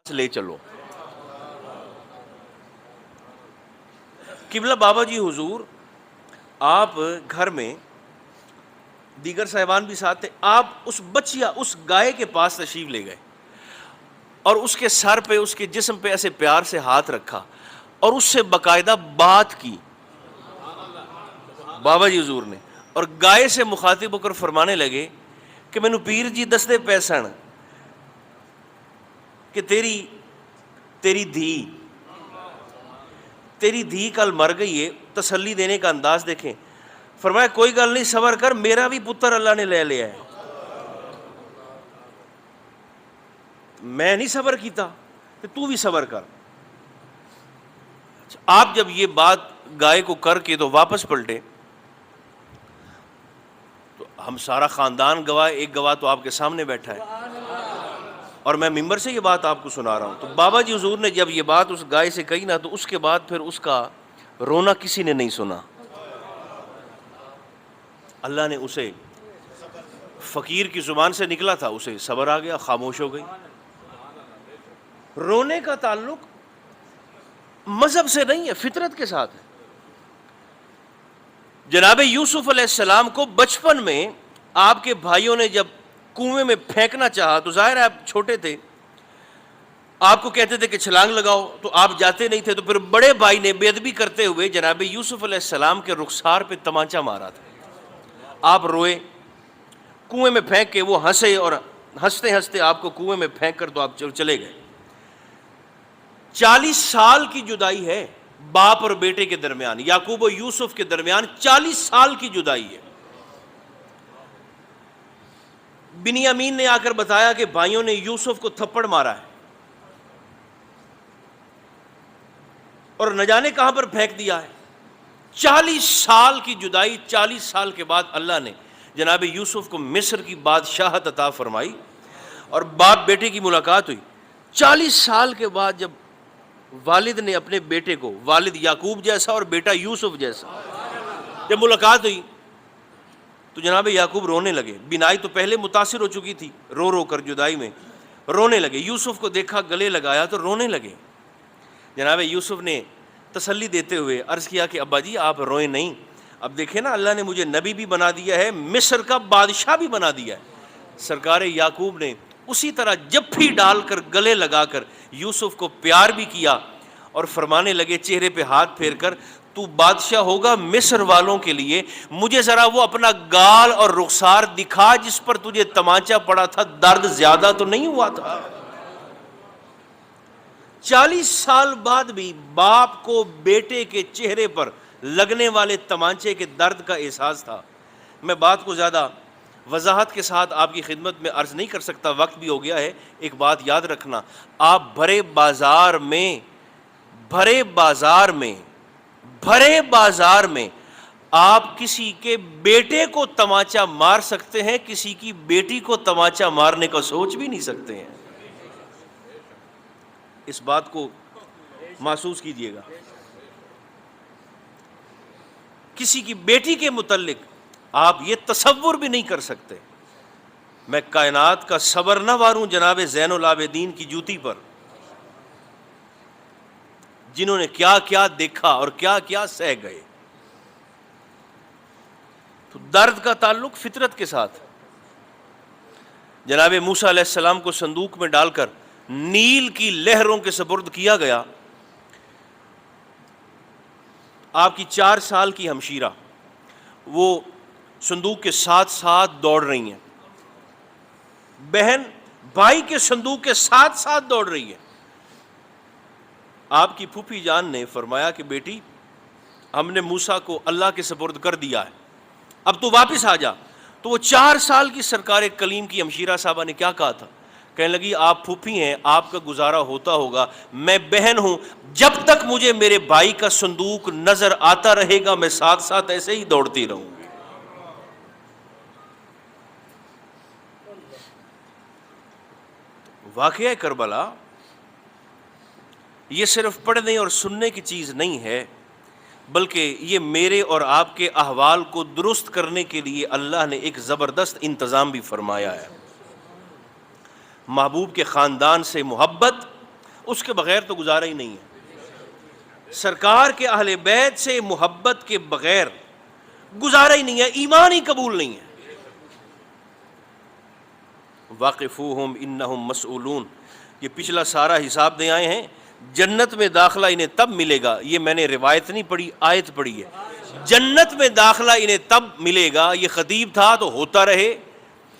لے چلو۔ قبلہ بابا جی حضور، آپ گھر میں دیگر صاحبان بھی ساتھ تھے، آپ اس بچیا اس گائے کے پاس تشریف لے گئے اور اس کے سر پہ اس کے جسم پہ ایسے پیار سے ہاتھ رکھا اور اس سے باقاعدہ بات کی بابا جی حضور نے، اور گائے سے مخاطب ہو کر فرمانے لگے کہ مینو پیر جی دستے پیسن کہ تیری دھی کل مر گئی ہے۔ تسلی دینے کا انداز دیکھیں، فرمایا کوئی گل نہیں، صبر کر، میرا بھی پتر اللہ نے لے لیا ہے، میں نہیں صبر کیتا تو بھی صبر کر۔ آپ جب یہ بات گائے کو کر کے تو واپس پلٹے تو ہم سارا خاندان گواہ، ایک گواہ تو آپ کے سامنے بیٹھا ہے اور میں ممبر سے یہ بات آپ کو سنا رہا ہوں۔ تو بابا جی حضور نے جب یہ بات اس گائے سے کہی نا، تو اس کے بعد پھر اس کا رونا کسی نے نہیں سنا۔ اللہ نے اسے، فقیر کی زبان سے نکلا تھا، اسے صبر آ گیا، خاموش ہو گئی۔ رونے کا تعلق مذہب سے نہیں ہے، فطرت کے ساتھ ہے۔ جناب یوسف علیہ السلام کو بچپن میں آپ کے بھائیوں نے جب کنویں میں پھینکنا چاہا تو ظاہر ہے آپ چھوٹے تھے، آپ کو کہتے تھے کہ چھلانگ لگاؤ تو آپ جاتے نہیں تھے، تو پھر بڑے بھائی نے بے ادبی کرتے ہوئے جناب یوسف علیہ السلام کے رخسار پہ تمانچہ مارا تھا۔ آپ روئے، کنویں میں پھینک کے وہ ہنسے، اور ہنستے ہنستے آپ کو کنویں میں پھینک کر تو آپ چلے گئے۔ 40 سال کی جدائی ہے باپ اور بیٹے کے درمیان، یعقوب و یوسف کے درمیان 40 سال کی جدائی ہے۔ بنیامین نے آ کر بتایا کہ بھائیوں نے یوسف کو تھپڑ مارا ہے اور نہ جانے کہاں پر پھینک دیا ہے۔ 40 سال کی جدائی، 40 سال کے بعد اللہ نے جناب یوسف کو مصر کی بادشاہت عطا فرمائی اور باپ بیٹے کی ملاقات ہوئی۔ 40 سال کے بعد جب والد نے اپنے بیٹے کو، والد یعقوب جیسا اور بیٹا یوسف جیسا، جب ملاقات ہوئی تو جناب یعقوب رونے لگے۔ بینائی تو پہلے متاثر ہو چکی تھی، رو رو کر جدائی میں رونے لگے۔ یوسف کو دیکھا، گلے لگایا تو رونے لگے۔ جناب یوسف نے تسلی دیتے ہوئے عرض کیا کہ ابا جی آپ روئیں نہیں، اب دیکھیں نا اللہ نے مجھے نبی بھی بنا دیا ہے، مصر کا بادشاہ بھی بنا دیا ہے۔ سرکار یعقوب نے اسی طرح جپھی ڈال کر گلے لگا کر یوسف کو پیار بھی کیا اور فرمانے لگے چہرے پہ ہاتھ پھیر کر، تو بادشاہ ہوگا مصر والوں کے لیے، مجھے ذرا وہ اپنا گال اور رخسار دکھا جس پر تجھے تمانچہ پڑا تھا، درد زیادہ تو نہیں ہوا تھا؟ 40 سال بعد بھی باپ کو بیٹے کے چہرے پر لگنے والے تمانچے کے درد کا احساس تھا۔ میں بات کو زیادہ وضاحت کے ساتھ آپ کی خدمت میں عرض نہیں کر سکتا، وقت بھی ہو گیا ہے۔ ایک بات یاد رکھنا، آپ بھرے بازار میں آپ کسی کے بیٹے کو تمانچہ مار سکتے ہیں، کسی کی بیٹی کو تمانچہ مارنے کا سوچ بھی نہیں سکتے ہیں۔ اس بات کو محسوس کیجئے گا۔ کسی کی بیٹی کے متعلق آپ یہ تصور بھی نہیں کر سکتے۔ میں کائنات کا صبر نہ واروں جناب زین العابدین کی جوتی پر، جنہوں نے کیا کیا دیکھا اور کیا کیا سہ گئے۔ تو درد کا تعلق فطرت کے ساتھ۔ جناب موسیٰ علیہ السلام کو صندوق میں ڈال کر نیل کی لہروں کے سپرد کیا گیا۔ آپ کی 4 سال کی ہمشیرہ وہ صندوق کے ساتھ ساتھ دوڑ رہی ہیں، بہن بھائی کے صندوق کے ساتھ ساتھ دوڑ رہی ہے۔ آپ کی پھوپھی جان نے فرمایا کہ بیٹی ہم نے موسیٰ کو اللہ کے سپرد کر دیا ہے، اب تو واپس آ جا۔ تو وہ 4 سال کی سرکار کلیم کی ہمشیرہ صاحبہ نے کیا کہا تھا؟ کہنے لگی آپ پھوپھی ہیں، آپ کا گزارا ہوتا ہوگا، میں بہن ہوں، جب تک مجھے میرے بھائی کا صندوق نظر آتا رہے گا میں ساتھ ساتھ ایسے ہی دوڑتی رہوں گی۔ واقعہ کربلا یہ صرف پڑھنے اور سننے کی چیز نہیں ہے، بلکہ یہ میرے اور آپ کے احوال کو درست کرنے کے لیے اللہ نے ایک زبردست انتظام بھی فرمایا ہے۔ محبوب کے خاندان سے محبت اس کے بغیر تو گزارا ہی نہیں ہے۔ سرکار کے اہل بیت سے محبت کے بغیر گزارا ہی نہیں ہے، ایمان ہی قبول نہیں ہے۔ واقفوہم انہم مسئولون، یہ پچھلا سارا حساب دے آئے ہیں۔ جنت میں داخلہ انہیں تب ملے گا، یہ میں نے روایت نہیں پڑھی، آیت پڑھی ہے۔ جنت میں داخلہ انہیں تب ملے گا، یہ خطیب تھا تو ہوتا رہے،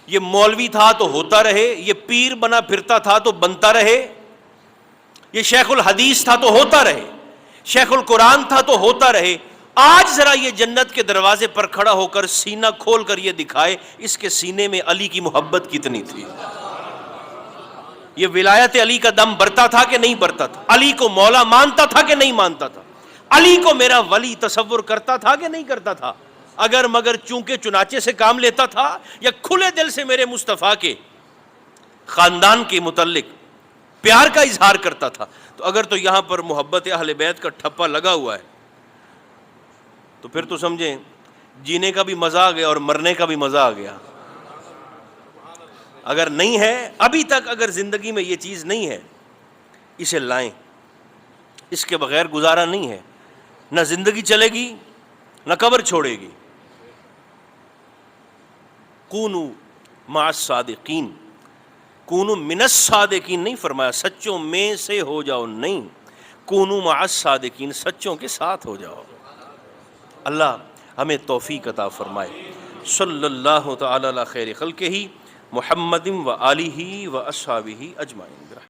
یہ مولوی تھا تو ہوتا رہے، یہ پیر بنا پھرتا تھا تو بنتا رہے، یہ شیخ الحدیث تھا تو ہوتا رہے، شیخ القرآن تھا تو ہوتا رہے۔ آج ذرا یہ جنت کے دروازے پر کھڑا ہو کر سینہ کھول کر یہ دکھائے اس کے سینے میں علی کی محبت کتنی تھی۔ یہ ولایت علی کا دم برتا تھا کہ نہیں برتا تھا؟ علی کو مولا مانتا تھا کہ نہیں مانتا تھا؟ علی کو میرا ولی تصور کرتا تھا کہ نہیں کرتا تھا؟ اگر مگر چونکہ چنانچہ سے کام لیتا تھا یا کھلے دل سے میرے مصطفیٰ کے خاندان کے متعلق پیار کا اظہار کرتا تھا؟ تو اگر تو یہاں پر محبت اہل بیت کا ٹھپا لگا ہوا ہے تو پھر تو سمجھیں جینے کا بھی مزہ آ گیا اور مرنے کا بھی مزہ آ گیا۔ اگر نہیں ہے ابھی تک، اگر زندگی میں یہ چیز نہیں ہے، اسے لائیں، اس کے بغیر گزارا نہیں ہے، نہ زندگی چلے گی نہ قبر چھوڑے گی۔ کونوا مع الصادقین، کونوا من الصادقین نہیں فرمایا سچوں میں سے ہو جاؤ، نہیں، کونوا مع الصادقین، سچوں کے ساتھ ہو جاؤ۔ اللہ ہمیں توفیق عطا فرمائے۔ صلی اللہ تعالی علی خیر خلقہ محمد و آلہ و اصحابہ اجمعین۔